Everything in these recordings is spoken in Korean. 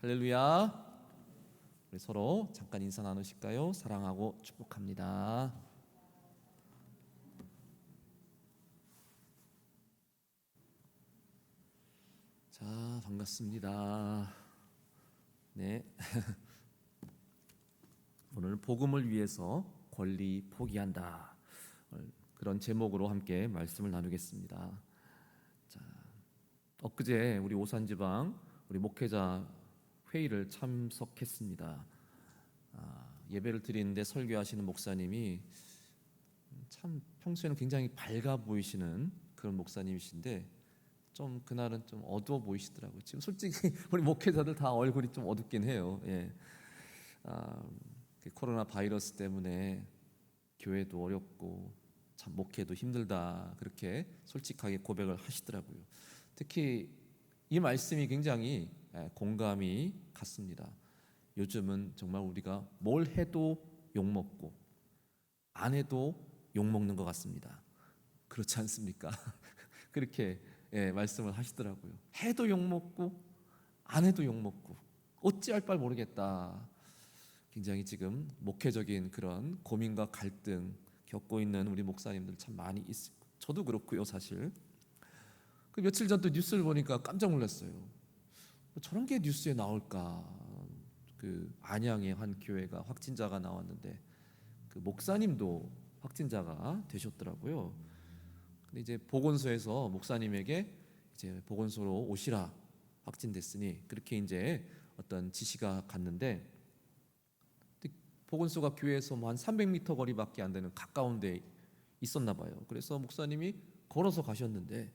할렐루야. 우리 서로 잠깐 인사 나누실까요? 사랑하고 축복합니다. 자, 반갑습니다. 네. 오늘 복음을 위해서 권리 포기한다. 그런 제목으로 함께 말씀을 나누겠습니다. 자, 엊그제 우리 오산지방 우리 목회자 회의를 참석했습니다. 예배를 드리는데 설교하시는 목사님이 참 평소에는 굉장히 밝아 보이시는 그런 목사님이신데 좀 그날은 좀 어두워 보이시더라고요. 지금 솔직히 우리 목회자들 다 얼굴이 좀 어둡긴 해요. 예. 코로나 바이러스 때문에 교회도 어렵고 참 목회도 힘들다 그렇게 솔직하게 고백을 하시더라고요. 특히 이 말씀이 굉장히 공감이 갔습니다. 요즘은 정말 우리가 뭘 해도 욕먹고 안 해도 욕먹는 것 같습니다. 그렇지 않습니까? 그렇게 말씀을 하시더라고요. 해도 욕먹고 안 해도 욕먹고 어찌할 바를 모르겠다. 굉장히 지금 목회적인 그런 고민과 갈등 겪고 있는 우리 목사님들 참 많이 있어요. 저도 그렇고요, 사실. 그 며칠 전 또 뉴스를 보니까 깜짝 놀랐어요. 저런 게 뉴스에 나올까? 그 안양의 한 교회가 확진자가 나왔는데 그 목사님도 확진자가 되셨더라고요. 근데 이제 보건소에서 목사님에게 이제 보건소로 오시라, 확진됐으니 그렇게 이제 어떤 지시가 갔는데 보건소가 교회에서 뭐 한 300m 거리밖에 안 되는 가까운 데 있었나 봐요. 그래서 목사님이 걸어서 가셨는데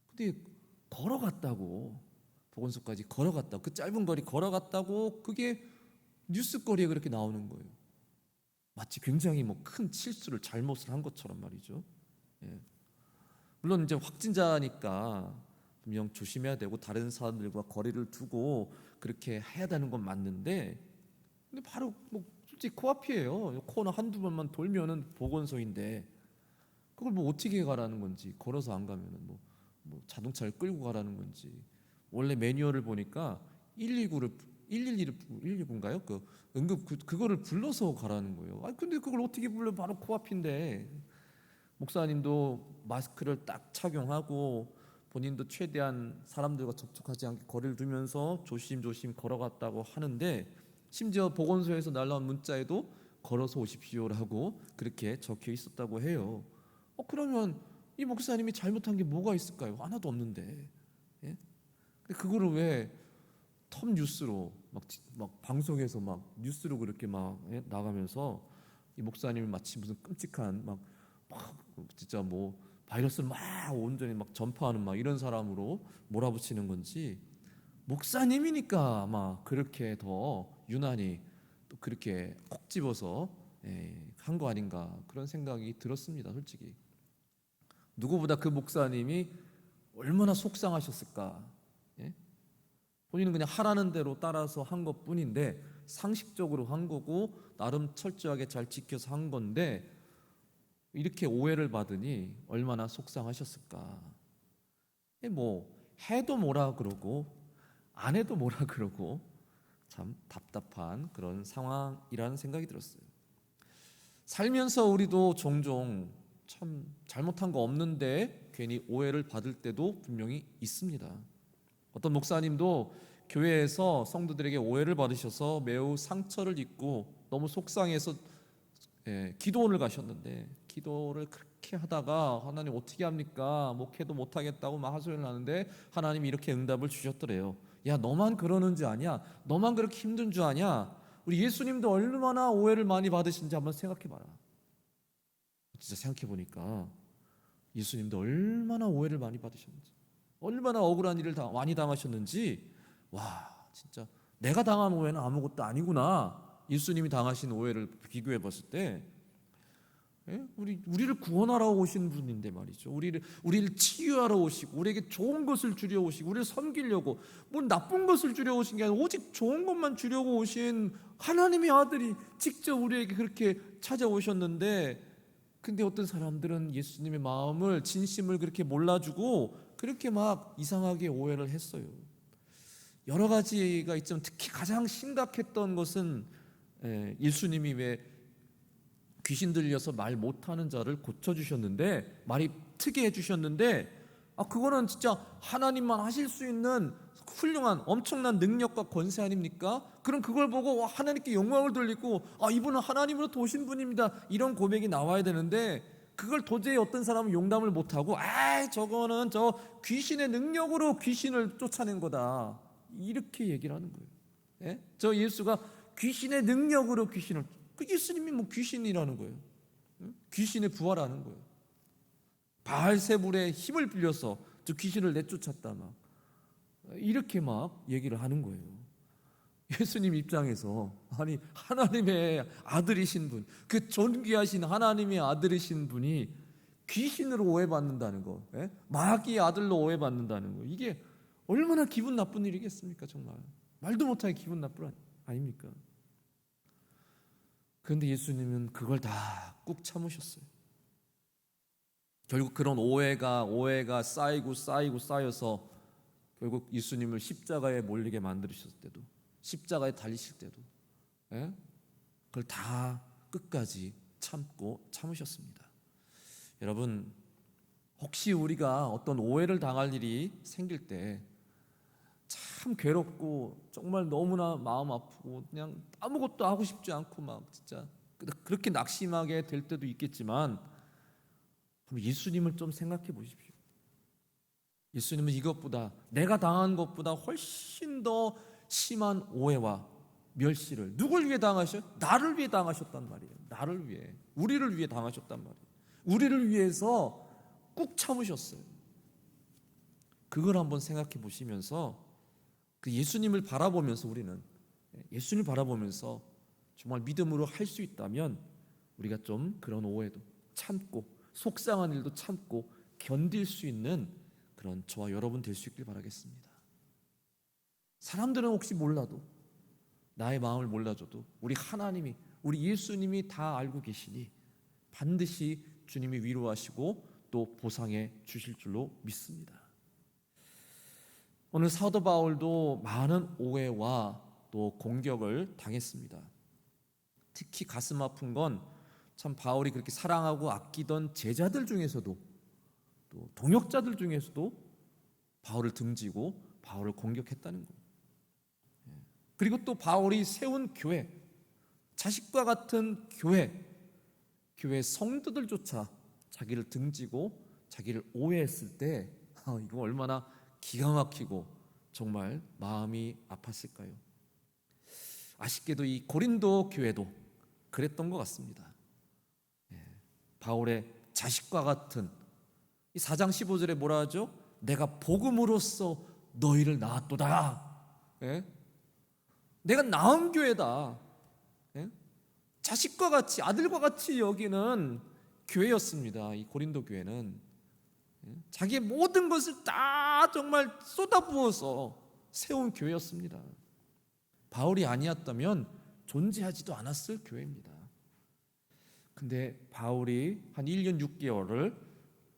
근데 걸어갔다고, 보건소까지 걸어갔다고, 그 짧은 거리 걸어갔다고 그게 뉴스거리에 그렇게 나오는 거예요. 마치 굉장히 뭐 큰 실수를 잘못을 한 것처럼 말이죠. 예. 물론 이제 확진자니까 분명 조심해야 되고 다른 사람들과 거리를 두고 그렇게 해야 되는 건 맞는데 근데 바로 뭐 솔직히 코앞이에요. 코너 한두 번만 돌면은 보건소인데 그걸 뭐 어떻게 가라는 건지, 걸어서 안 가면은 뭐 자동차를 끌고 가라는 건지. 원래 매뉴얼을 보니까 119를 119인가요? 그 응급 그거를 불러서 가라는 거예요. 아 근데 그걸 어떻게 불러? 바로 코앞인데. 목사님도 마스크를 딱 착용하고 본인도 최대한 사람들과 접촉하지 않게 거리를 두면서 조심조심 걸어갔다고 하는데 심지어 보건소에서 날라온 문자에도 걸어서 오십시오라고 그렇게 적혀 있었다고 해요. 그러면 이 목사님이 잘못한 게 뭐가 있을까요? 하나도 없는데. 예? 근데 그거를 왜 톱 뉴스로 막 방송에서 막 뉴스로 그렇게 막 나가면서 이 목사님이 마치 무슨 끔찍한 막 진짜 뭐 바이러스를 막 온전히 막 전파하는 막 이런 사람으로 몰아붙이는 건지, 목사님이니까 아마 그렇게 더 유난히 또 그렇게 콕 집어서 한 거 아닌가 그런 생각이 들었습니다. 솔직히 누구보다 그 목사님이 얼마나 속상하셨을까. 예? 본인은 그냥 하라는 대로 따라서 한 것뿐인데 상식적으로 한 거고 나름 철저하게 잘 지켜서 한 건데 이렇게 오해를 받으니 얼마나 속상하셨을까. 뭐 해도 뭐라 그러고 안 해도 뭐라 그러고 참 답답한 그런 상황이라는 생각이 들었어요. 살면서 우리도 종종 참 잘못한 거 없는데 괜히 오해를 받을 때도 분명히 있습니다. 어떤 목사님도 교회에서 성도들에게 오해를 받으셔서 매우 상처를 입고 너무 속상해서 기도원을 가셨는데 기도를 그렇게 하다가 하나님 어떻게 합니까? 목회도 못하겠다고 막 하소연을 하는데 하나님이 이렇게 응답을 주셨더래요. 야, 너만 그러는 줄 아냐? 너만 그렇게 힘든 줄 아냐? 우리 예수님도 얼마나 오해를 많이 받으신지 한번 생각해봐라. 진짜 생각해보니까 예수님도 얼마나 오해를 많이 받으셨는지, 얼마나 억울한 일을 많이 당하셨는지, 와 진짜 내가 당한 오해는 아무것도 아니구나. 예수님이 당하신 오해를 비교해 봤을 때 우리를 구원하러 오신 분인데 말이죠. 우리를 치유하러 오시고 우리에게 좋은 것을 주려 오시고 우리를 섬기려고, 뭐 나쁜 것을 주려 오신 게 아니라 오직 좋은 것만 주려고 오신 하나님의 아들이 직접 우리에게 그렇게 찾아오셨는데, 근데 어떤 사람들은 예수님의 마음을, 진심을 그렇게 몰라주고 그렇게 막 이상하게 오해를 했어요. 여러 가지가 있지만 특히 가장 심각했던 것은 예수님이 왜 귀신 들려서 말 못하는 자를 고쳐주셨는데, 말이 트게 해주셨는데, 그거는 진짜 하나님만 하실 수 있는 훌륭한 엄청난 능력과 권세 아닙니까? 그럼 그걸 보고 하나님께 영광을 돌리고 이분은 하나님으로부터 오신 분입니다, 이런 고백이 나와야 되는데, 그걸 도저히 어떤 사람은 용담을 못하고 저거는 저 귀신의 능력으로 귀신을 쫓아낸 거다, 이렇게 얘기를 하는 거예요. 예? 저 예수가 귀신의 능력으로 귀신을, 예수님이 뭐 귀신이라는 거예요. 귀신의 부활하는 거예요. 바알세불의 힘을 빌려서 저 귀신을 내쫓았다, 막 이렇게 막 얘기를 하는 거예요. 예수님 입장에서 하나님의 아들이신 분, 그 존귀하신 하나님의 아들이신 분이 귀신으로 오해받는다는 거, 마귀의 아들로 오해받는다는 거, 이게 얼마나 기분 나쁜 일이겠습니까? 정말 말도 못하게 기분 나쁜 일 아닙니까? 그런데 예수님은 그걸 다 꾹 참으셨어요. 결국 그런 오해가 쌓여서 결국 예수님을 십자가에 몰리게 만드셨을 때도, 십자가에 달리실 때도 그걸 다 끝까지 참으셨습니다. 여러분, 혹시 우리가 어떤 오해를 당할 일이 생길 때 참 괴롭고 정말 너무나 마음 아프고 그냥 아무것도 하고 싶지 않고 막 진짜 그렇게 낙심하게 될 때도 있겠지만, 예수님을 좀 생각해 보십시오. 예수님은 이것보다, 내가 당한 것보다 훨씬 더 심한 오해와 멸시를 누굴 위해 당하셔요? 나를 위해 당하셨단 말이에요. 나를 위해, 우리를 위해 당하셨단 말이에요. 우리를 위해서 꾹 참으셨어요. 그걸 한번 생각해 보시면서, 그 예수님을 바라보면서, 우리는 예수님을 바라보면서 정말 믿음으로 할 수 있다면 우리가 좀 그런 오해도 참고 속상한 일도 참고 견딜 수 있는 그런 저와 여러분 될 수 있길 바라겠습니다. 사람들은 혹시 몰라도, 나의 마음을 몰라줘도 우리 하나님이, 우리 예수님이 다 알고 계시니 반드시 주님이 위로하시고 또 보상해 주실 줄로 믿습니다. 오늘 사도 바울도 많은 오해와 또 공격을 당했습니다. 특히 가슴 아픈 건 참 바울이 그렇게 사랑하고 아끼던 제자들 중에서도, 또 동역자들 중에서도 바울을 등지고 바울을 공격했다는 거예요. 그리고 또 바울이 세운 교회, 자식과 같은 교회 성도들조차 자기를 등지고 자기를 오해했을 때 이거 얼마나 기가 막히고 정말 마음이 아팠을까요? 아쉽게도 이 고린도 교회도 그랬던 것 같습니다. 바울의 자식과 같은, 이 4장 15절에 뭐라 하죠? 내가 복음으로써 너희를 낳았도다. 내가 낳은 교회다. 자식과 같이, 아들과 같이 여기는 교회였습니다. 이 고린도 교회는 자기의 모든 것을 다 정말 쏟아부어서 세운 교회였습니다. 바울이 아니었다면 존재하지도 않았을 교회입니다. 근데 바울이 한 1년 6개월을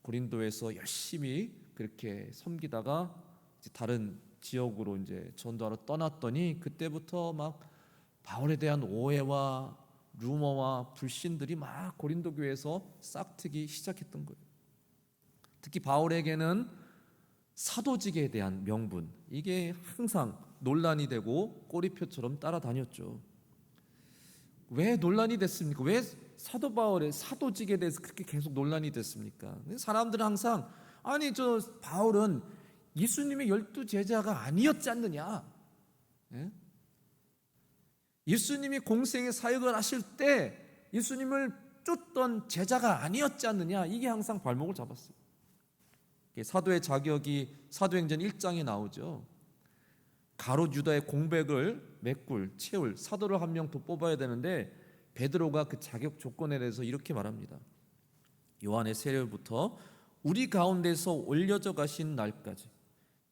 고린도에서 열심히 그렇게 섬기다가 이제 다른 지역으로 이제 전도하러 떠났더니, 그때부터 막 바울에 대한 오해와 루머와 불신들이 막 고린도 교회에서 싹트기 시작했던 거예요. 특히 바울에게는 사도직에 대한 명분, 이게 항상 논란이 되고 꼬리표처럼 따라다녔죠. 왜 논란이 됐습니까? 왜 사도 바울의 사도직에 대해서 그렇게 계속 논란이 됐습니까? 사람들은 항상 저 바울은 예수님의 12제자가 아니었지 않느냐, 예수님이 공생의 사역을 하실 때 예수님을 쫓던 제자가 아니었지 않느냐, 이게 항상 발목을 잡았어요. 사도의 자격이 사도행전 1장에 나오죠. 가롯 유다의 공백을 채울 사도를 한 명 더 뽑아야 되는데, 베드로가 그 자격 조건에 대해서 이렇게 말합니다. 요한의 세례부터 우리 가운데서 올려져 가신 날까지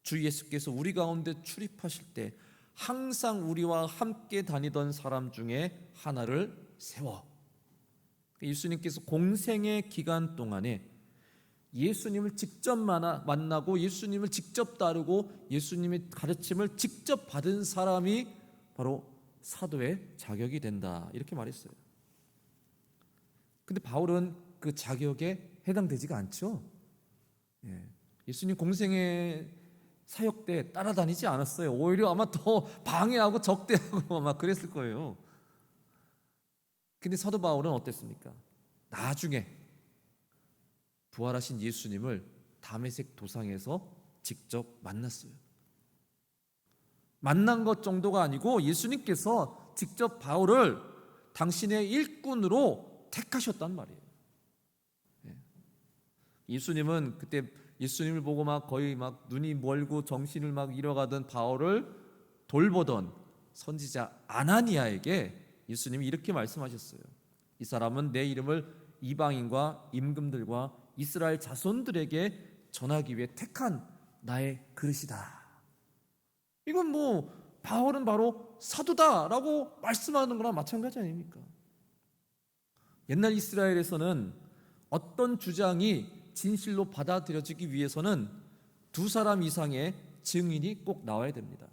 주 예수께서 우리 가운데 출입하실 때 항상 우리와 함께 다니던 사람 중에 하나를 세워. 예수님께서 공생의 기간 동안에 예수님을 직접 만나고 예수님을 직접 따르고 예수님의 가르침을 직접 받은 사람이 바로 사도의 자격이 된다, 이렇게 말했어요. 근데 바울은 그 자격에 해당되지가 않죠. 예수님 공생의 사역 때 따라다니지 않았어요. 오히려 아마 더 방해하고 적대하고 아마 그랬을 거예요. 근데 사도 바울은 어땠습니까? 나중에 부활하신 예수님을 다메섹 도상에서 직접 만났어요. 만난 것 정도가 아니고 예수님께서 직접 바울을 당신의 일꾼으로 택하셨단 말이에요. 예수님은 그때 예수님을 보고 막 거의 막 눈이 멀고 정신을 막 잃어가던 바울을 돌보던 선지자 아나니아에게 예수님이 이렇게 말씀하셨어요. 이 사람은 내 이름을 이방인과 임금들과 이스라엘 자손들에게 전하기 위해 택한 나의 그릇이다. 이건 뭐 바울은 바로 사도다라고 말씀하는 거랑 마찬가지 아닙니까? 옛날 이스라엘에서는 어떤 주장이 진실로 받아들여지기 위해서는 두 사람 이상의 증인이 꼭 나와야 됩니다.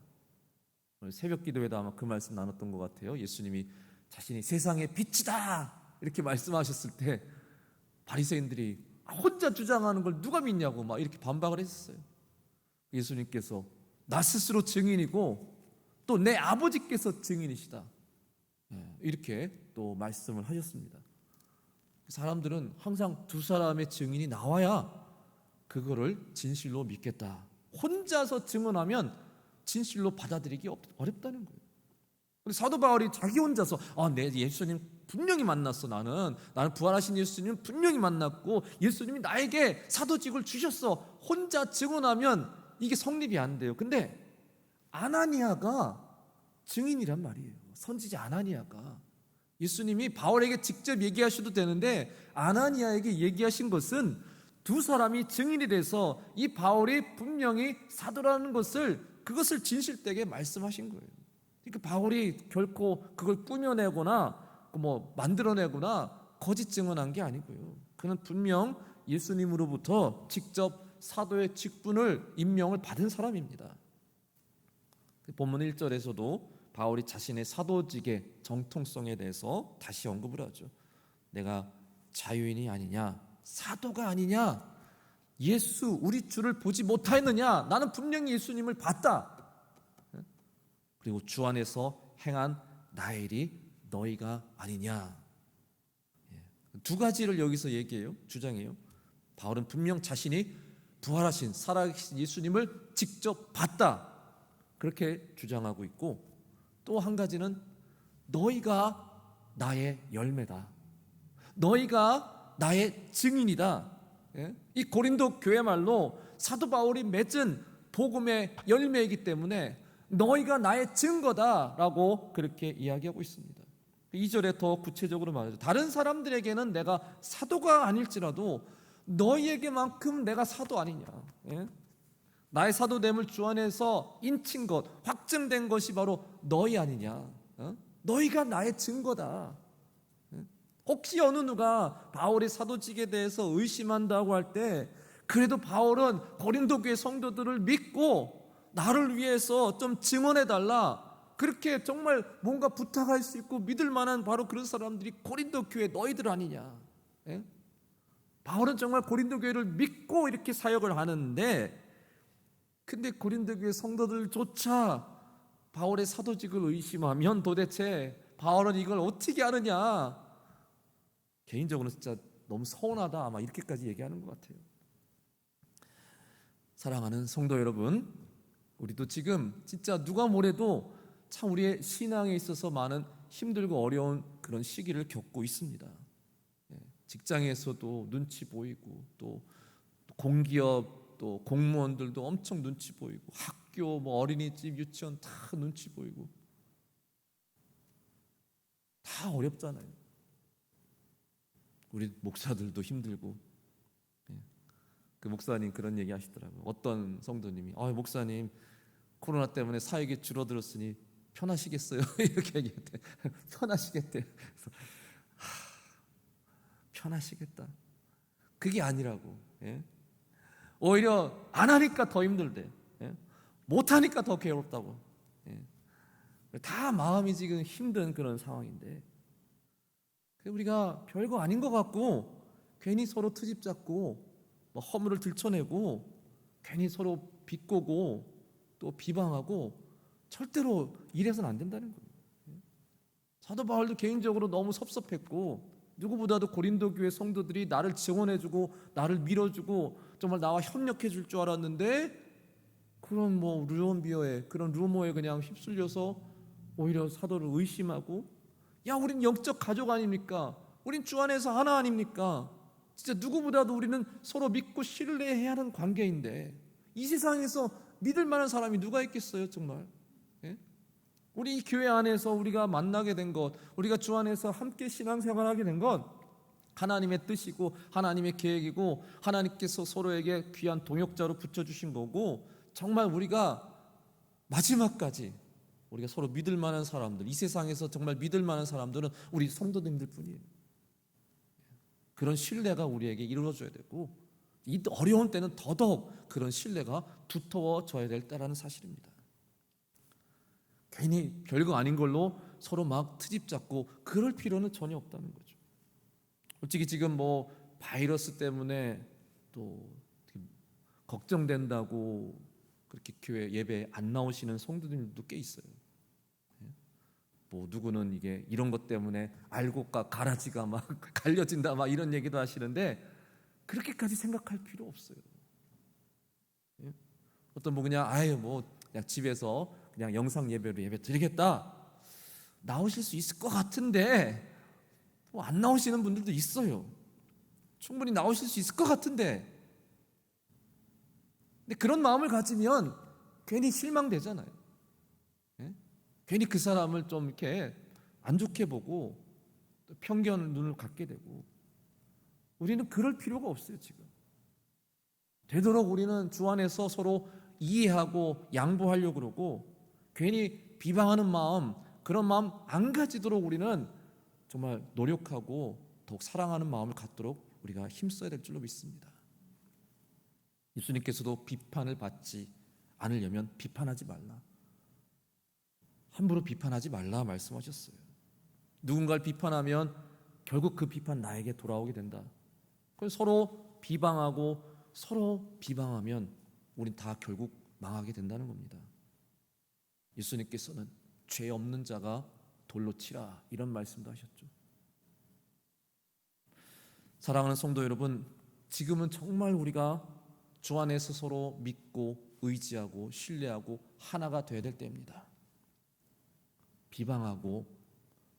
오늘 새벽 기도에도 아마 그 말씀 나눴던 것 같아요. 예수님이 자신이 세상의 빛이다 이렇게 말씀하셨을 때 바리새인들이 혼자 주장하는 걸 누가 믿냐고 막 이렇게 반박을 했었어요. 예수님께서 나 스스로 증인이고 또 내 아버지께서 증인이시다, 이렇게 또 말씀을 하셨습니다. 사람들은 항상 두 사람의 증인이 나와야 그거를 진실로 믿겠다. 혼자서 증언하면 진실로 받아들이기 어렵다는 거예요. 근데 사도 바울이 자기 혼자서 내 예수님 분명히 만났어. 나는 부활하신 예수님 분명히 만났고 예수님이 나에게 사도직을 주셨어. 혼자 증언하면 이게 성립이 안 돼요. 근데 아나니아가 증인이란 말이에요. 선지자 아나니아가 예수님이 바울에게 직접 얘기하셔도 되는데 아나니아에게 얘기하신 것은 두 사람이 증인이 돼서 이 바울이 분명히 사도라는 그것을 진실되게 말씀하신 거예요. 그러니까 바울이 결코 그걸 꾸며내거나 뭐 만들어내거나 거짓 증언한 게 아니고요. 그는 분명 예수님으로부터 직접 사도의 직분을 임명을 받은 사람입니다. 본문 1절에서도 바울이 자신의 사도직의 정통성에 대해서 다시 언급을 하죠. 내가 자유인이 아니냐, 사도가 아니냐, 예수 우리 주를 보지 못하였느냐, 나는 분명히 예수님을 봤다. 그리고 주 안에서 행한 나의 일이 너희가 아니냐. 두 가지를 여기서 얘기해요. 주장해요. 바울은 분명 자신이 부활하신 살아계신 예수님을 직접 봤다, 그렇게 주장하고 있고, 또 한 가지는 너희가 나의 열매다, 너희가 나의 증인이다. 이 고린도 교회 말로 사도 바울이 맺은 복음의 열매이기 때문에 너희가 나의 증거다라고 그렇게 이야기하고 있습니다. 2절에 더 구체적으로 말하죠. 다른 사람들에게는 내가 사도가 아닐지라도 너희에게만큼 내가 사도 아니냐. 나의 사도됨을 주 안에서 인친 것, 확증된 것이 바로 너희 아니냐. 너희가 나의 증거다. 혹시 어느 누가 바울의 사도직에 대해서 의심한다고 할 때 그래도 바울은 고린도 교회 성도들을 믿고 나를 위해서 좀 증언해달라, 그렇게 정말 뭔가 부탁할 수 있고 믿을 만한 바로 그런 사람들이 고린도 교회 너희들 아니냐. 바울은 정말 고린도 교회를 믿고 이렇게 사역을 하는데, 근데 고린도 교회 성도들조차 바울의 사도직을 의심하면 도대체 바울은 이걸 어떻게 하느냐. 개인적으로는 진짜 너무 서운하다, 아마 이렇게까지 얘기하는 것 같아요. 사랑하는 성도 여러분, 우리도 지금 진짜 누가 뭐래도 참 우리의 신앙에 있어서 많은 힘들고 어려운 그런 시기를 겪고 있습니다. 직장에서도 눈치 보이고, 또 공기업 또 공무원들도 엄청 눈치 보이고, 학교 뭐 어린이집 유치원 다 눈치 보이고, 다 어렵잖아요. 우리 목사들도 힘들고. 그 목사님 그런 얘기 하시더라고요. 어떤 성도님이 목사님 코로나 때문에 사역이 줄어들었으니 편하시겠어요? 이렇게 얘기했대. 편하시겠대. 그래서 편하시겠다. 그게 아니라고. 예? 오히려 안 하니까 더 힘들대. 예? 못 하니까 더 괴롭다고. 예? 다 마음이 지금 힘든 그런 상황인데, 우리가 별거 아닌 것 같고 괜히 서로 트집 잡고 뭐 허물을 들춰내고 괜히 서로 비꼬고 또 비방하고 절대로 이래서는 안 된다는 거예요. 사도 바울도 개인적으로 너무 섭섭했고, 누구보다도 고린도 교회 성도들이 나를 지원해주고 나를 밀어주고 정말 나와 협력해 줄 줄 알았는데, 그런 뭐 루온비어에 그런 루머에 그냥 휩쓸려서 오히려 사도를 의심하고, 야, 우린 영적 가족 아닙니까? 우린 주 안에서 하나 아닙니까? 진짜 누구보다도 우리는 서로 믿고 신뢰해야 하는 관계인데, 이 세상에서 믿을 만한 사람이 누가 있겠어요, 정말? 예? 우리 이 교회 안에서 우리가 만나게 된 것, 우리가 주 안에서 함께 신앙생활하게 된 것, 하나님의 뜻이고 하나님의 계획이고 하나님께서 서로에게 귀한 동역자로 붙여주신 거고, 정말 우리가 마지막까지 우리가 서로 믿을 만한 사람들, 이 세상에서 정말 믿을 만한 사람들은 우리 성도님들 뿐이에요. 그런 신뢰가 우리에게 이루어져야 되고, 이 어려운 때는 더더욱 그런 신뢰가 두터워져야 될 때라는 사실입니다. 괜히 별거 아닌 걸로 서로 막 트집 잡고 그럴 필요는 전혀 없다는 거죠. 솔직히 지금 뭐 바이러스 때문에 또 걱정된다고 그렇게 교회 예배에 안 나오시는 성도들도 꽤 있어요. 뭐 누구는 이게 이런 것 때문에 알곡과 가라지가 막 갈려진다 막 이런 얘기도 하시는데, 그렇게까지 생각할 필요 없어요. 어떤 뭐 그냥 아유 뭐 그냥 집에서 그냥 영상 예배로 예배 드리겠다, 나오실 수 있을 것 같은데 뭐 안 나오시는 분들도 있어요. 충분히 나오실 수 있을 것 같은데, 근데 그런 마음을 가지면 괜히 실망되잖아요. 괜히 그 사람을 좀 이렇게 안 좋게 보고 편견 눈을 갖게 되고, 우리는 그럴 필요가 없어요. 지금 되도록 우리는 주 안에서 서로 이해하고 양보하려고 그러고, 괜히 비방하는 마음, 그런 마음 안 가지도록 우리는 정말 노력하고 더욱 사랑하는 마음을 갖도록 우리가 힘써야 될 줄로 믿습니다. 예수님께서도 비판을 받지 않으려면 비판하지 말라, 함부로 비판하지 말라 말씀하셨어요. 누군가를 비판하면 결국 그 비판 나에게 돌아오게 된다. 서로 비방하고 서로 비방하면 우린 다 결국 망하게 된다는 겁니다. 예수님께서는 죄 없는 자가 돌로 치라, 이런 말씀도 하셨죠. 사랑하는 성도 여러분, 지금은 정말 우리가 주 안에서 서로 믿고 의지하고 신뢰하고 하나가 되어야 될 때입니다. 비방하고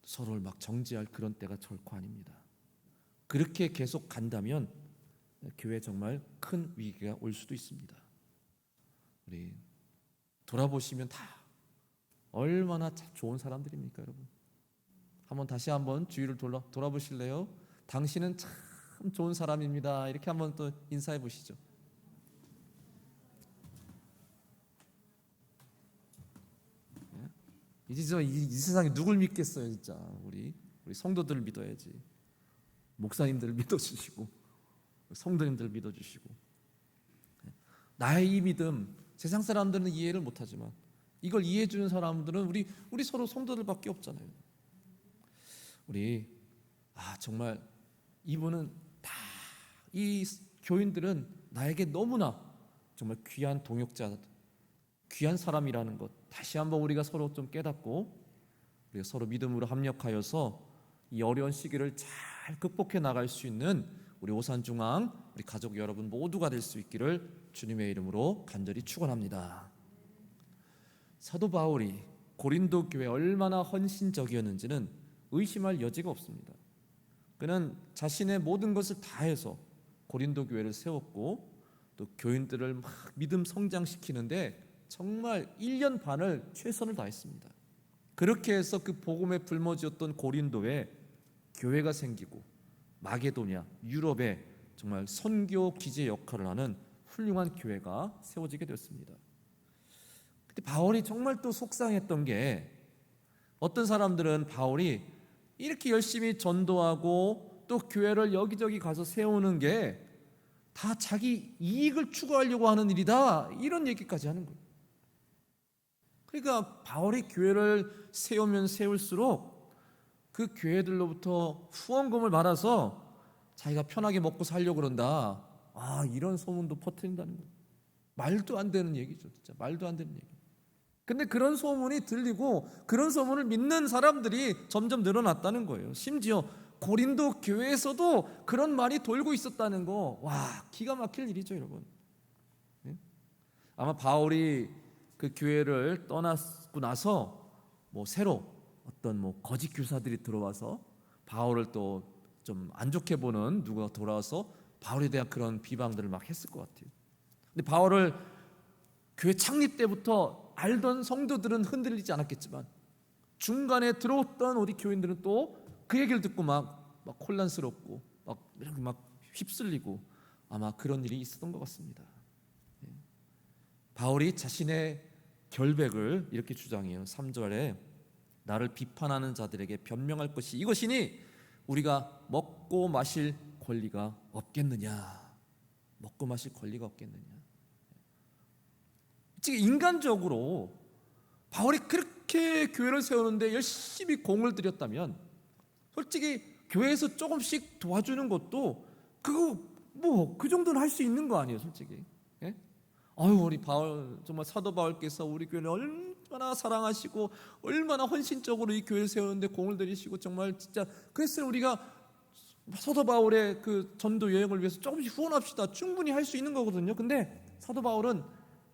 서로를 막 정죄할 그런 때가 결코 아닙니다. 그렇게 계속 간다면 교회에 정말 큰 위기가 올 수도 있습니다. 우리 돌아보시면 다 얼마나 좋은 사람들입니까, 여러분? 다시 한번 주위를 돌아보실래요? 당신은 참 좋은 사람입니다. 이렇게 한번 또 인사해 보시죠. 이제 이 세상에 누굴 믿겠어요, 진짜. 우리 성도들을 믿어야지. 목사님들을 믿어주시고 성도님들 믿어주시고. 나의 이 믿음 세상 사람들은 이해를 못하지만 이걸 이해해 주는 사람들은 우리 서로 성도들밖에 없잖아요. 우리 정말 이분은 다, 이 교인들은 나에게 너무나 정말 귀한 동역자, 귀한 사람이라는 것, 다시 한번 우리가 서로 좀 깨닫고 우리가 서로 믿음으로 합력하여서 이 어려운 시기를 잘 극복해 나갈 수 있는 우리 오산중앙 우리 가족 여러분 모두가 될 수 있기를 주님의 이름으로 간절히 축원합니다. 사도 바울이 고린도 교회에 얼마나 헌신적이었는지는 의심할 여지가 없습니다. 그는 자신의 모든 것을 다해서 고린도 교회를 세웠고 또 교인들을 막 믿음 성장시키는데 정말 1년 반을 최선을 다했습니다. 그렇게 해서 그 복음에 불모지었던 고린도에 교회가 생기고 마게도냐, 유럽에 정말 선교 기제 역할을 하는 훌륭한 교회가 세워지게 되었습니다. 근데 바울이 정말 또 속상했던 게, 어떤 사람들은 바울이 이렇게 열심히 전도하고 또 교회를 여기저기 가서 세우는 게 다 자기 이익을 추구하려고 하는 일이다, 이런 얘기까지 하는 거예요. 그러니까 바울이 교회를 세우면 세울수록 그 교회들로부터 후원금을 받아서 자기가 편하게 먹고 살려고 그런다, 이런 소문도 퍼뜨린다는 거예요. 말도 안 되는 얘기죠. 진짜 말도 안 되는 얘기. 근데 그런 소문이 들리고 그런 소문을 믿는 사람들이 점점 늘어났다는 거예요. 심지어 고린도 교회에서도 그런 말이 돌고 있었다는 거, 기가 막힐 일이죠, 여러분. 아마 바울이 그 교회를 떠났고 나서 새로 어떤 거짓 교사들이 들어와서 바울을 또 좀 안 좋게 보는 누가 돌아와서 바울에 대한 그런 비방들을 막 했을 것 같아요. 근데 바울을 교회 창립 때부터 알던 성도들은 흔들리지 않았겠지만 중간에 들어왔던 우리 교인들은 또 그 얘기를 듣고 막 혼란스럽고 이렇게 휩쓸리고 아마 그런 일이 있었던 것 같습니다. 바울이 자신의 결백을 이렇게 주장해요. 3절에 나를 비판하는 자들에게 변명할 것이 이것이니 우리가 먹고 마실 권리가 없겠느냐. 먹고 마실 권리가 없겠느냐. 지금 인간적으로 바울이 그렇게 교회를 세우는데 열심히 공을 들였다면 솔직히 교회에서 조금씩 도와주는 것도 그거 그 정도는 할 수 있는 거 아니에요, 솔직히. 예? 우리 바울, 정말 사도 바울께서 우리 교회를 얼마나 사랑하시고 얼마나 헌신적으로 이 교회를 세우는데 공을 들이시고 정말 진짜 그랬으면 우리가 사도 바울의 그 전도 여행을 위해서 조금씩 후원합시다, 충분히 할 수 있는 거거든요. 근데 사도 바울은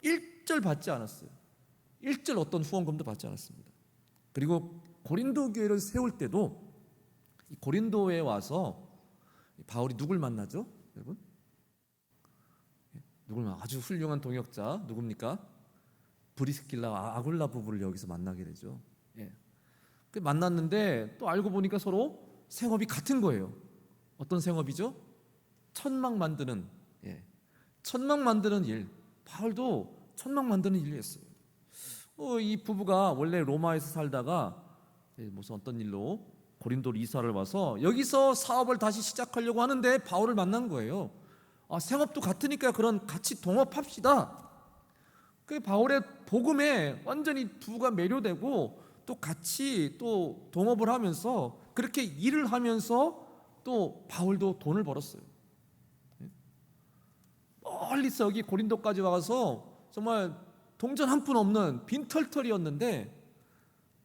1절 받지 않았어요. 1절 어떤 후원금도 받지 않았습니다. 그리고 고린도 교회를 세울 때도 이 고린도에 와서 바울이 누굴 만나죠, 여러분? 아주 훌륭한 동역자 누굽니까? 브리스길라 아굴라 부부를 여기서 만나게 되죠. 만났는데 또 알고 보니까 서로 생업이 같은 거예요. 어떤 생업이죠? 천막 만드는 일. 바울도 천막 만드는 일을 했어요. 이 부부가 원래 로마에서 살다가 무슨 어떤 일로 고린도로 이사를 와서 여기서 사업을 다시 시작하려고 하는데 바울을 만난 거예요. 생업도 같으니까 그런 같이 동업합시다. 그 바울의 복음에 완전히 부부가 매료되고 또 같이 또 동업을 하면서 그렇게 일을 하면서 또 바울도 돈을 벌었어요. 멀리서 여기 고린도까지 와서 정말 동전 한 푼 없는 빈털털이었는데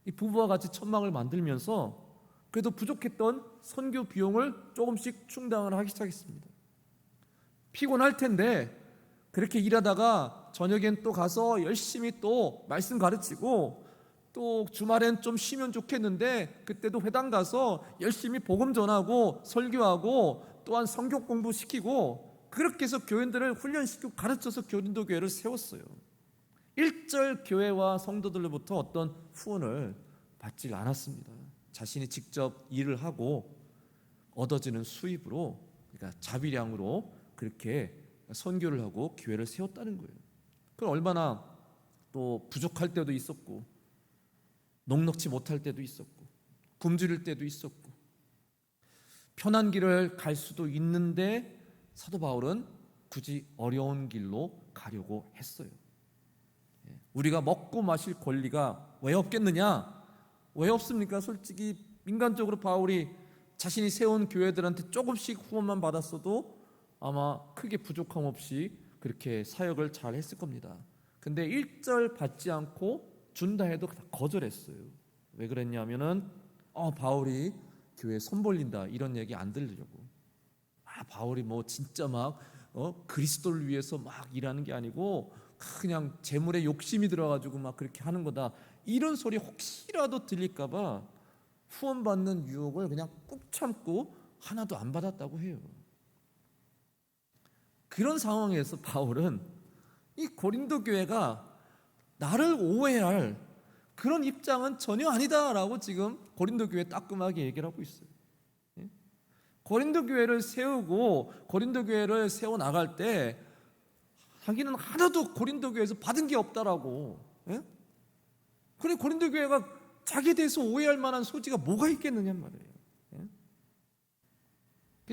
이 부부와 같이 천막을 만들면서 그래도 부족했던 선교 비용을 조금씩 충당을 하기 시작했습니다. 피곤할 텐데 그렇게 일하다가 저녁엔 또 가서 열심히 또 말씀 가르치고 또 주말엔 좀 쉬면 좋겠는데 그때도 회당 가서 열심히 복음 전하고 설교하고 또한 성경 공부시키고 그렇게 해서 교인들을 훈련시키고 가르쳐서 고린도 교회를 세웠어요. 1절 교회와 성도들로부터 어떤 후원을 받지 않았습니다. 자신이 직접 일을 하고 얻어지는 수입으로, 그러니까 자비량으로 그렇게 선교를 하고 교회를 세웠다는 거예요. 그럼 얼마나 또 부족할 때도 있었고 넉넉지 못할 때도 있었고 굶주릴 때도 있었고 편한 길을 갈 수도 있는데 사도 바울은 굳이 어려운 길로 가려고 했어요. 우리가 먹고 마실 권리가 왜 없겠느냐? 왜 없습니까? 솔직히 인간적으로 바울이 자신이 세운 교회들한테 조금씩 후원만 받았어도 아마 크게 부족함 없이 그렇게 사역을 잘 했을 겁니다. 근데 1절 받지 않고 준다 해도 다 거절했어요. 왜 그랬냐면은 바울이 교회에 손 벌린다 이런 얘기 안 들으려고. 바울이 진짜 막 그리스도를 위해서 막 일하는 게 아니고 그냥 재물에 욕심이 들어가지고 막 그렇게 하는 거다, 이런 소리 혹시라도 들릴까봐 후원받는 유혹을 그냥 꾹 참고 하나도 안 받았다고 해요. 그런 상황에서 바울은 이 고린도 교회가 나를 오해할 그런 입장은 전혀 아니다라고 지금 고린도 교회 따끔하게 얘기를 하고 있어요. 고린도 교회를 세우고 고린도 교회를 세워 나갈 때 자기는 하나도 고린도 교회에서 받은 게 없다라고. 그래, 고린도 교회가 자기에 대해서 오해할 만한 소지가 뭐가 있겠느냐 말이에요.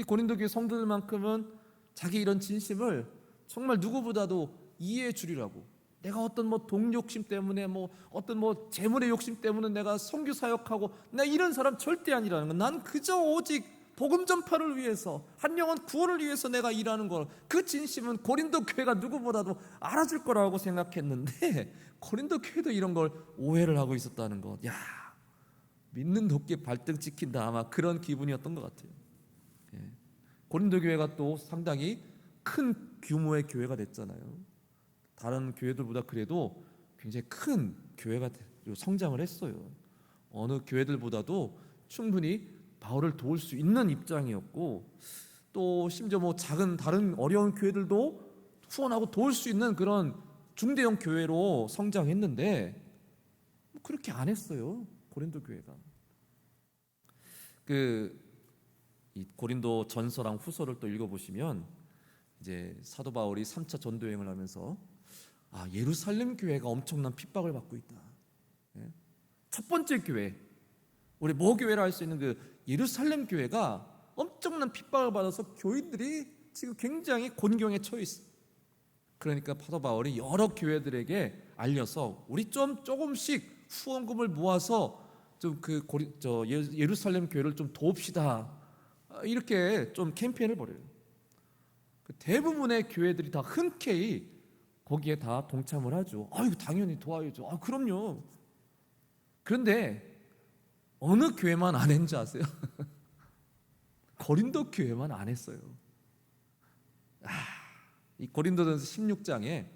고린도 교회 성도들만큼은 자기 이런 진심을 정말 누구보다도 이해해 주리라고. 내가 어떤 돈 욕심 때문에 어떤 재물의 욕심 때문에 내가 선교 사역하고 나 이런 사람 절대 아니라는 거. 난 그저 오직 복음 전파를 위해서 한 영혼 구원을 위해서 내가 일하는 거. 그 진심은 고린도 교회가 누구보다도 알아줄 거라고 생각했는데 고린도 교회도 이런 걸 오해를 하고 있었다는 것. 야, 믿는 도끼 발등 찍힌다. 아마 그런 기분이었던 것 같아요. 예. 고린도 교회가 또 상당히 큰 규모의 교회가 됐잖아요. 다른 교회들보다 그래도 굉장히 큰 교회가 성장을 했어요. 어느 교회들보다도 충분히 바울을 도울 수 있는 입장이었고, 또 심지어 작은 다른 어려운 교회들도 후원하고 도울 수 있는 그런 중대형 교회로 성장했는데 그렇게 안 했어요. 고린도 교회가. 이 고린도 전서랑 후서를 또 읽어보시면 이제 사도 바울이 3차 전도 여행을 하면서 예루살렘 교회가 엄청난 핍박을 받고 있다. 첫 번째 교회, 우리 모 교회라 할 수 있는 그 예루살렘 교회가 엄청난 핍박을 받아서 교인들이 지금 굉장히 곤경에 처해 있어. 그러니까 사도 바울이 여러 교회들에게 알려서 우리 조금씩 후원금을 모아서 좀 예루살렘 교회를 좀 도웁시다. 이렇게 좀 캠페인을 벌여요. 대부분의 교회들이 다 흔쾌히 거기에 다 동참을 하죠. 이거 당연히 도와야죠. 그럼요. 그런데 어느 교회만 안 했는지 아세요? 고린도 교회만 안 했어요. 이 고린도전서 16장에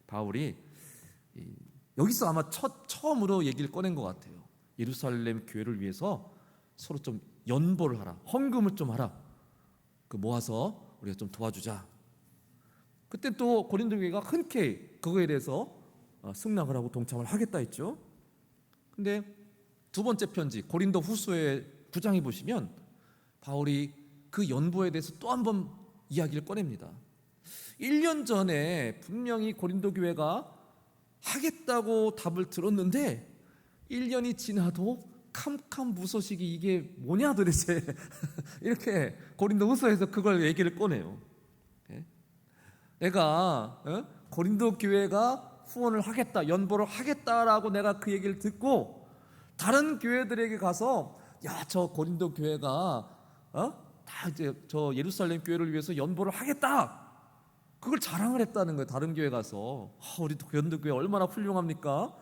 바울이 여기서 아마 처음으로 얘기를 꺼낸 것 같아요. 예루살렘 교회를 위해서 서로 좀 연보를 하라. 헌금을 좀 하라. 모아서 우리가 좀 도와주자. 그때 또 고린도 교회가 흔쾌히 그거에 대해서 승낙을 하고 동참을 하겠다 했죠. 근데 두 번째 편지 고린도 후서의 9장에 보시면 바울이 그 연보에 대해서 또 한 번 이야기를 꺼냅니다. 1년 전에 분명히 고린도 교회가 하겠다고 답을 들었는데 1년이 지나도 캄캄무소식이 이게 뭐냐 도대체 이렇게 고린도 후서에서 그걸 얘기를 꺼내요. 내가 고린도 교회가 후원을 하겠다, 연보를 하겠다라고 내가 그 얘기를 듣고 다른 교회들에게 가서 저 고린도 교회가 다 이제 저 예루살렘 교회를 위해서 연보를 하겠다. 그걸 자랑을 했다는 거예요. 다른 교회 가서 우리 고린도 교회 얼마나 훌륭합니까?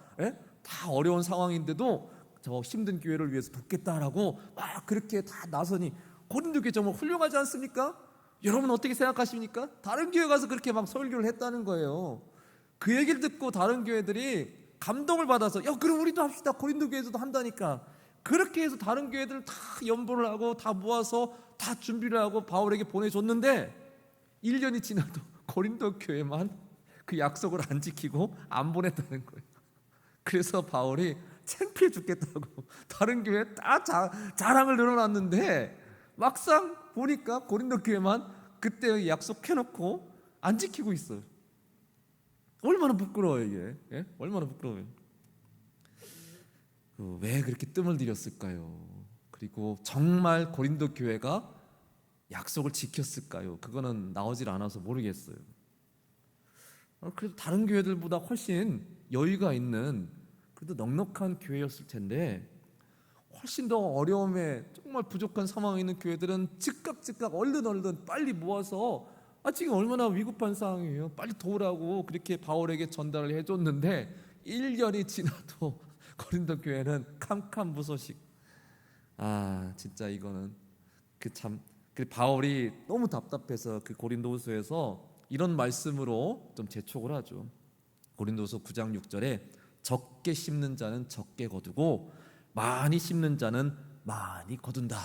다 어려운 상황인데도 저 힘든 교회를 위해서 돕겠다라고 막 그렇게 다 나서니 고린도 교회 정말 훌륭하지 않습니까? 여러분 어떻게 생각하십니까? 다른 교회 가서 그렇게 막 설교를 했다는 거예요. 그 얘기를 듣고 다른 교회들이 감동을 받아서 그럼 우리도 합시다. 고린도 교회에서도 한다니까. 그렇게 해서 다른 교회들 다 연보를 하고 다 모아서 다 준비를 하고 바울에게 보내줬는데 1년이 지나도 고린도 교회만 그 약속을 안 지키고 안 보냈다는 거예요. 그래서 바울이 창피해 죽겠다고 다른 교회에 다 자랑을 늘어놨는데 막상 보니까 고린도 교회만 그때 약속해놓고 안 지키고 있어요. 얼마나 부끄러워요 이게. 얼마나 부끄러워요. 왜 그렇게 뜸을 들였을까요? 그리고 정말 고린도 교회가 약속을 지켰을까요? 그거는 나오질 않아서 모르겠어요. 그래도 다른 교회들보다 훨씬 여유가 있는 그래도 넉넉한 교회였을 텐데 훨씬 더 어려움에 정말 부족한 상황에 있는 교회들은 즉각 얼른 빨리 모아서 지금 얼마나 위급한 상황이에요. 빨리 도우라고 그렇게 바울에게 전달을 해줬는데 1년이 지나도 고린도 교회는 캄캄무소식. 진짜 이거는 바울이 너무 답답해서 그 고린도후서에서 이런 말씀으로 좀 재촉을 하죠. 고린도후서 9장 6절에 적게 심는 자는 적게 거두고 많이 심는 자는 많이 거둔다.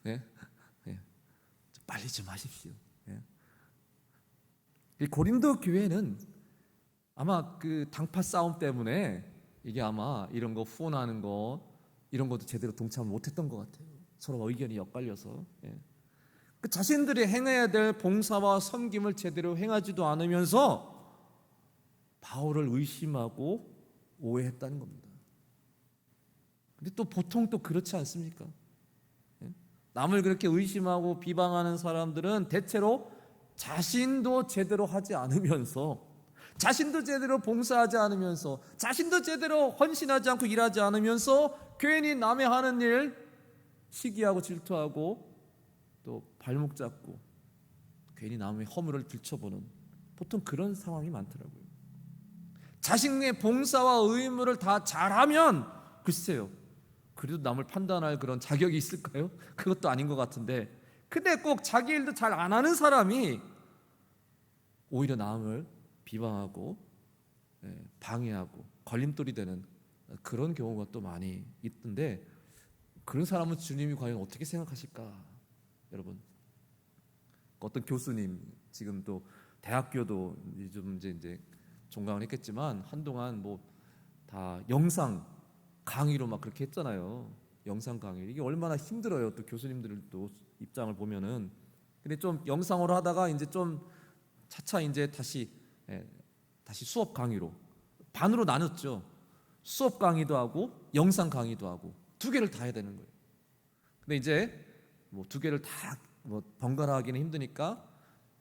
네? 빨리 좀 하십시오. 이 고린도 교회는 아마 그 당파 싸움 때문에 이게 아마 이런 거 후원하는 거 이런 것도 제대로 동참을 못했던 것 같아요. 서로 의견이 엇갈려서 그 자신들이 행해야 될 봉사와 섬김을 제대로 행하지도 않으면서 바울을 의심하고 오해했다는 겁니다. 근데 또 보통 또 그렇지 않습니까? 남을 그렇게 의심하고 비방하는 사람들은 대체로 자신도 제대로 하지 않으면서, 자신도 제대로 봉사하지 않으면서, 자신도 제대로 헌신하지 않고 일하지 않으면서 괜히 남의 하는 일 시기하고 질투하고 또 발목 잡고 괜히 남의 허물을 들춰보는, 보통 그런 상황이 많더라고요. 자신의 봉사와 의무를 다 잘하면 글쎄요, 그래도 남을 판단할 그런 자격이 있을까요? 그것도 아닌 것 같은데, 근데 꼭 자기 일도 잘 안 하는 사람이 오히려 남을 비방하고 방해하고 걸림돌이 되는 그런 경우가 또 많이 있던데, 그런 사람은 주님이 과연 어떻게 생각하실까? 여러분, 어떤 교수님, 지금 또 대학교도 좀 이제 종강을 했겠지만 한동안 뭐 다 영상 강의로 막 그렇게 했잖아요. 영상 강의, 이게 얼마나 힘들어요. 또 교수님들도 입장을 보면은. 근데 좀 영상으로 하다가 이제 좀 차차 이제 다시 수업 강의로 반으로 나눴죠. 수업 강의도 하고 영상 강의도 하고 두 개를 다 해야 되는 거예요. 근데 이제 뭐 두 개를 다 뭐 번갈아 하기는 힘드니까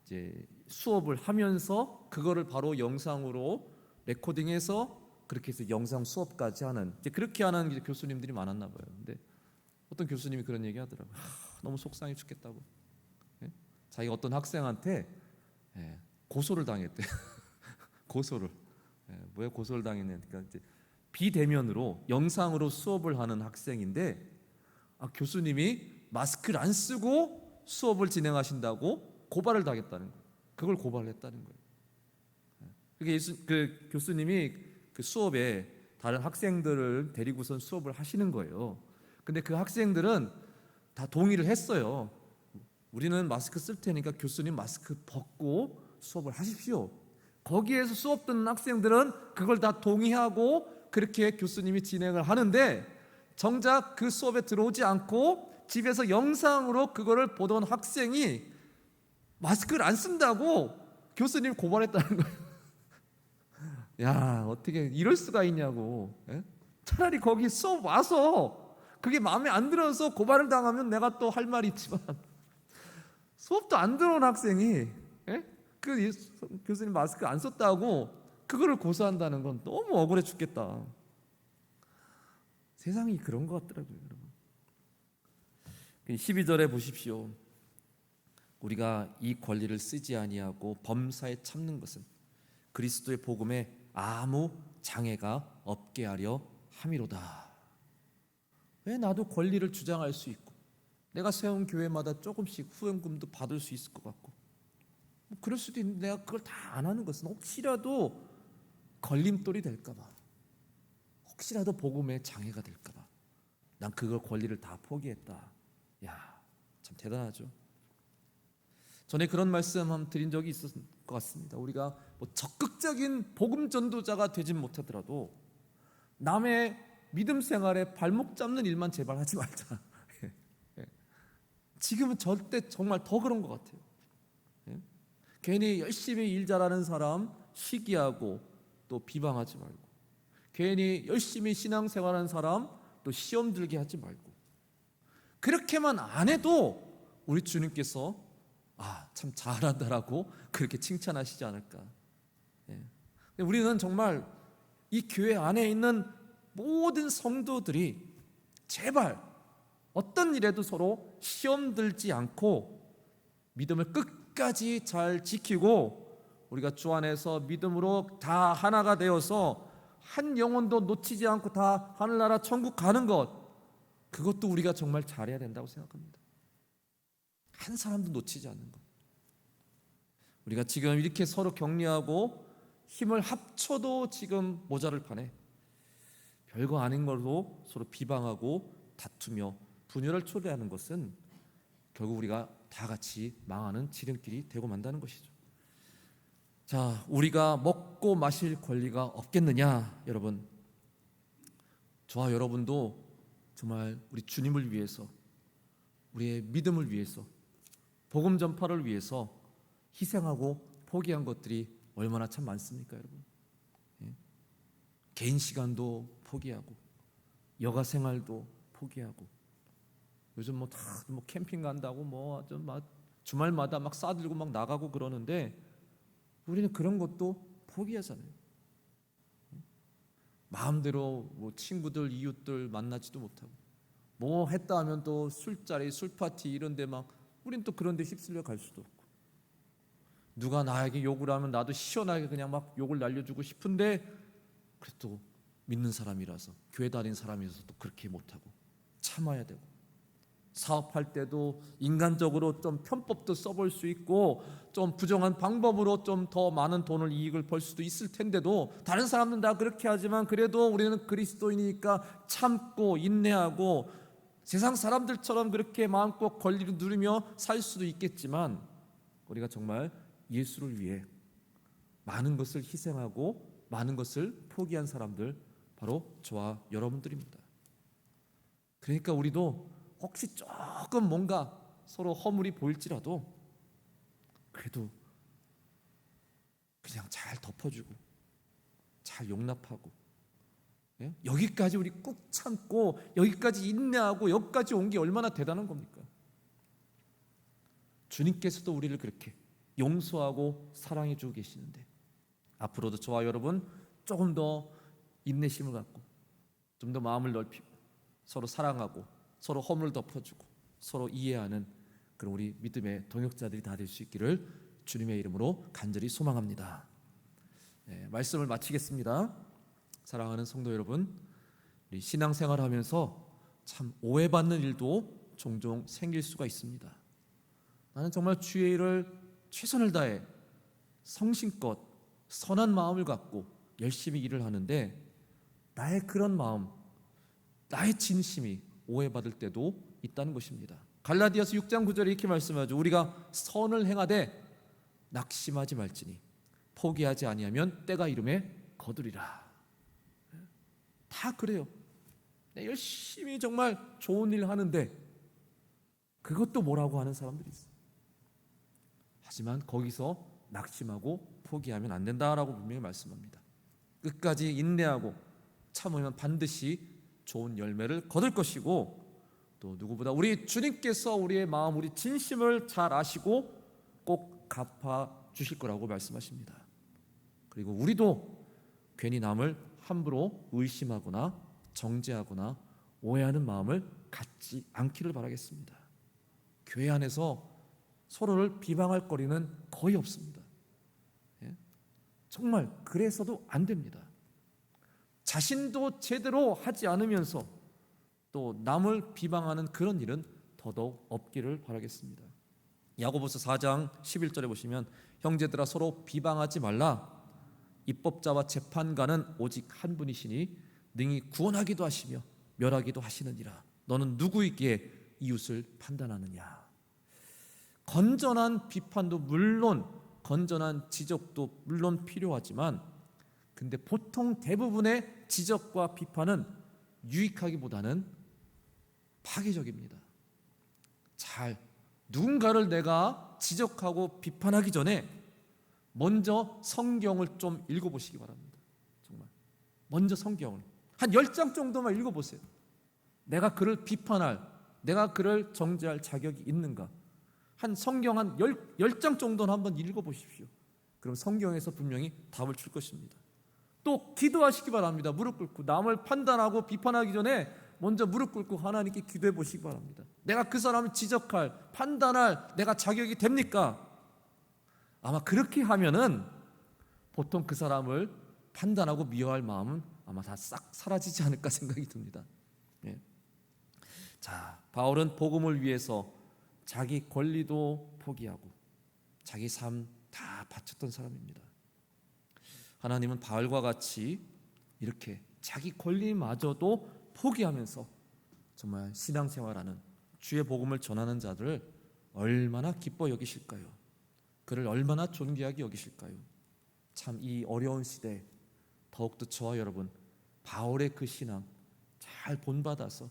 이제 수업을 하면서 그거를 바로 영상으로 레코딩해서 그렇게 해서 영상 수업까지 하는, 이제 그렇게 하는 이제 교수님들이 많았나 봐요. 근데 어떤 교수님이 그런 얘기 하더라고요. 너무 속상해 죽겠다고. 자기가 어떤 학생한테 고소를 당했대. 고소를. 왜 고소를 당했냐? 그러니까 이제 비대면으로 영상으로 수업을 하는 학생인데, 교수님이 마스크를 안 쓰고 수업을 진행하신다고 고발을 당했다는 거예요. 그걸 고발을 했다는 거예요. 그게 그 교수님이 그 수업에 다른 학생들을 데리고선 수업을 하시는 거예요. 근데 그 학생들은 다 동의를 했어요. 우리는 마스크 쓸 테니까 교수님 마스크 벗고 수업을 하십시오. 거기에서 수업 듣는 학생들은 그걸 다 동의하고 그렇게 교수님이 진행을 하는데, 정작 그 수업에 들어오지 않고 집에서 영상으로 그거를 보던 학생이 마스크를 안 쓴다고 교수님 고발했다는 거예요. 야, 어떻게 이럴 수가 있냐고. 차라리 거기 수업 와서 그게 마음에 안 들어서 고발을 당하면 내가 또 할 말이 있지만, 수업도 안 들어온 학생이 그 교수님 마스크 안 썼다고 그거를 고소한다는 건 너무 억울해 죽겠다. 세상이 그런 것 같더라고요, 여러분. 12절에 보십시오. 우리가 이 권리를 쓰지 아니하고 범사에 참는 것은 그리스도의 복음에 아무 장애가 없게 하려 함이로다. 왜 나도 권리를 주장할 수 있고 내가 세운 교회마다 조금씩 후원금도 받을 수 있을 것 같고 뭐 그럴 수도 있는데, 내가 그걸 다 안 하는 것은 혹시라도 걸림돌이 될까 봐, 혹시라도 복음에 장애가 될까 봐 난 그걸 권리를 다 포기했다. 야, 참 대단하죠. 전에 그런 말씀 한번 드린 적이 있었을 것 같습니다. 우리가 뭐 적극적인 복음 전도자가 되진 못하더라도 남의 믿음 생활에 발목 잡는 일만 제발 하지 말자. 지금은 절대 정말 더 그런 것 같아요. 괜히 열심히 일 잘하는 사람 시기하고 또 비방하지 말고, 괜히 열심히 신앙생활하는 사람 또 시험 들게 하지 말고, 그렇게만 안 해도 우리 주님께서 참 잘한다라고 그렇게 칭찬하시지 않을까. 우리는 정말 이 교회 안에 있는 모든 성도들이 제발 어떤 일에도 서로 시험 들지 않고 믿음을 끝까지 잘 지키고, 우리가 주 안에서 믿음으로 다 하나가 되어서 한 영혼도 놓치지 않고 다 하늘나라 천국 가는 것, 그것도 우리가 정말 잘해야 된다고 생각합니다. 한 사람도 놓치지 않는 것. 우리가 지금 이렇게 서로 격려하고 힘을 합쳐도 지금 모자랄 판에 별거 아닌 걸로 서로 비방하고 다투며 분열을 초래하는 것은 결국 우리가 다 같이 망하는 지름길이 되고 만다는 것이죠. 자, 우리가 먹고 마실 권리가 없겠느냐? 여러분, 저와 여러분도 정말 우리 주님을 위해서, 우리의 믿음을 위해서, 복음 전파를 위해서 희생하고 포기한 것들이 얼마나 참 많습니까, 여러분? 개인 시간도 포기하고 여가 생활도 포기하고 요즘 뭐 다 뭐 캠핑 간다고 뭐 좀 막 주말마다 막 싸들고 막 나가고 그러는데 우리는 그런 것도 포기하잖아요. 마음대로 뭐 친구들 이웃들 만나지도 못하고 뭐 했다 하면 또 술자리 술파티 이런 데 막 우린 또 그런 데 휩쓸려 갈 수도 없고 누가 나에게 욕을 하면 나도 시원하게 그냥 막 욕을 날려주고 싶은데 그래도 믿는 사람이라서 교회 다닌 사람이라서 또 그렇게 못하고 참아야 되고 사업할 때도 인간적으로 좀 편법도 써볼 수 있고 좀 부정한 방법으로 좀 더 많은 돈을 이익을 벌 수도 있을 텐데도 다른 사람들은 다 그렇게 하지만 그래도 우리는 그리스도인이니까 참고 인내하고 세상 사람들처럼 그렇게 마음껏 권리를 누리며 살 수도 있겠지만 우리가 정말 예수를 위해 많은 것을 희생하고 많은 것을 포기한 사람들 바로 저와 여러분들입니다. 그러니까 우리도 혹시 조금 뭔가 서로 허물이 보일지라도 그래도 그냥 잘 덮어주고 잘 용납하고 여기까지 우리 꾹 참고 여기까지 인내하고 여기까지 온 게 얼마나 대단한 겁니까? 주님께서도 우리를 그렇게 용서하고 사랑해 주고 계시는데 앞으로도 저와 여러분 조금 더 인내심을 갖고 좀 더 마음을 넓히고 서로 사랑하고 서로 허물을 덮어주고 서로 이해하는 그런 우리 믿음의 동역자들이 다 될 수 있기를 주님의 이름으로 간절히 소망합니다. 말씀을 마치겠습니다. 사랑하는 성도 여러분, 우리 신앙생활하면서 참 오해받는 일도 종종 생길 수가 있습니다. 나는 정말 주의 일을 최선을 다해 성심껏 선한 마음을 갖고 열심히 일을 하는데 나의 그런 마음, 나의 진심이 오해받을 때도 있다는 것입니다. 갈라디아서 6장 9절에 이렇게 말씀하죠. 우리가 선을 행하되 낙심하지 말지니 포기하지 아니하면 때가 이름에 거두리라. 다 그래요. 열심히 정말 좋은 일 하는데 그것도 뭐라고 하는 사람들이 있어요. 하지만 거기서 낙심하고 포기하면 안 된다라고 분명히 말씀합니다. 끝까지 인내하고 참으면 반드시 좋은 열매를 거둘 것이고 또 누구보다 우리 주님께서 우리의 마음, 우리 진심을 잘 아시고 꼭 갚아 주실 거라고 말씀하십니다. 그리고 우리도 괜히 남을 함부로 의심하거나 정죄하거나 오해하는 마음을 갖지 않기를 바라겠습니다. 교회 안에서 서로를 비방할 거리는 거의 없습니다. 정말 그래서도 안 됩니다. 자신도 제대로 하지 않으면서 또 남을 비방하는 그런 일은 더더욱 없기를 바라겠습니다. 야고보서 4장 11절에 보시면 형제들아 서로 비방하지 말라. 입법자와 재판관은 오직 한 분이시니 능히 구원하기도 하시며 멸하기도 하시느니라. 너는 누구이기에 이웃을 판단하느냐. 건전한 비판도 물론 건전한 지적도 물론 필요하지만 근데 보통 대부분의 지적과 비판은 유익하기보다는 파괴적입니다. 누군가를 내가 지적하고 비판하기 전에 먼저 성경을 좀 읽어보시기 바랍니다. 정말 먼저 성경을 한 10장 정도만 읽어보세요. 내가 그를 비판할, 내가 그를 정죄할 자격이 있는가. 한 성경 한 10장 정도는 한번 읽어보십시오. 그럼 성경에서 분명히 답을 줄 것입니다. 또 기도하시기 바랍니다. 무릎 꿇고 남을 판단하고 비판하기 전에 먼저 무릎 꿇고 하나님께 기도해 보시기 바랍니다. 내가 그 사람을 지적할, 판단할 내가 자격이 됩니까? 아마 그렇게 하면은 보통 그 사람을 판단하고 미워할 마음은 아마 다 싹 사라지지 않을까 생각이 듭니다. 자, 바울은 복음을 위해서 자기 권리도 포기하고 자기 삶 다 바쳤던 사람입니다. 하나님은 바울과 같이 이렇게 자기 권리마저도 포기하면서 정말 신앙생활하는 주의 복음을 전하는 자들을 얼마나 기뻐 여기실까요? 그를 얼마나 존귀하게 여기실까요? 참 이 어려운 시대에 더욱더 저와 여러분 바울의 그 신앙 잘 본받아서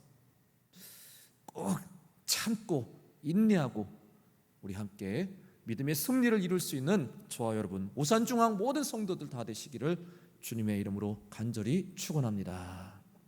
꼭 참고 인내하고 우리 함께 믿음의 승리를 이룰 수 있는 저와 여러분 오산중앙 모든 성도들 다 되시기를 주님의 이름으로 간절히 축원합니다.